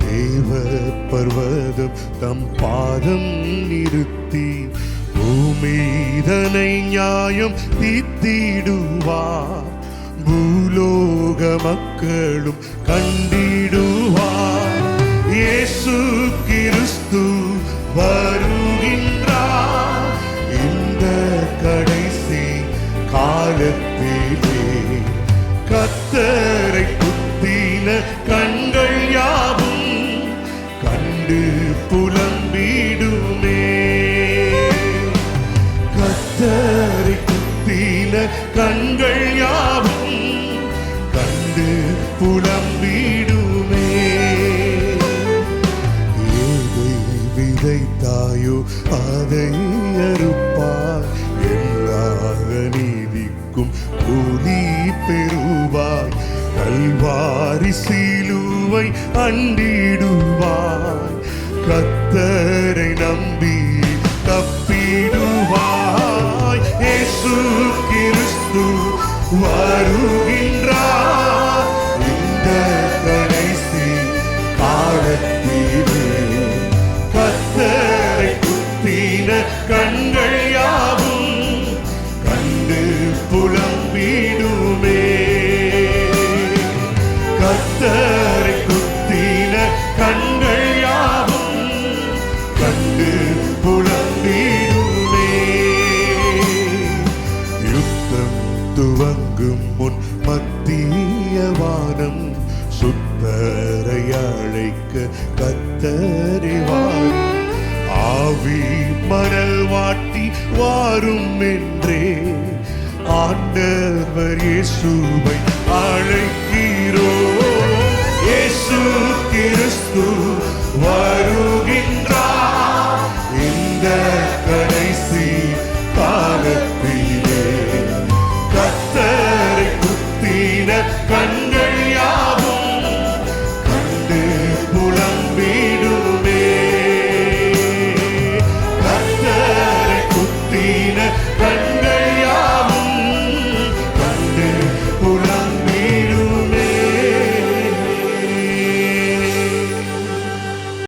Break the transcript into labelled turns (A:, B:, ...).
A: தேவ பர்வதம் தம் பாதம் நிறுத்தி பூமிதனை நியாயம் தீர்த்திடுவார். பூலோக மக்களும் கண்டிடுவார். இயேசு கிறிஸ்து வருகின்றார். இந்த கடைசி காலத்திலே கர்த்தரை குத்தின கண்கள் யாவும் கண்டு புலம்பிடுமே. கர்த்தரை குத்தின கண்கள் யாவும் கண்டு புலம்பிடுமே. ஏதை விதைத்தாயோ அதை அறுப்பாய். எல்லா நீதிக்கும் கூலி பெறுவாய். கல்வாரி சிலுவை அண்டிடுவாய். கர்த்தரை நம்பி தப்பிடுவாய். இயேசு கிறிஸ்து வருகின்றார். இந்த கடைசி காலத்திலே கர்த்தரை குத்தின கண்கள் யாவும் கண்டு புலம்பிடுமே. கர்த்தரை குத்தின கண்கள் யாவும் கண்டு புலம்பிடுமே. யுத்தம் துவங்கும் முன் மத்திய வானம் சுத்தரை அழைக்க கர்த்தரை வாரும். ஆவி மணல் வாட்டி வாரும் என்றே ஆண்டவர் இயேசுவை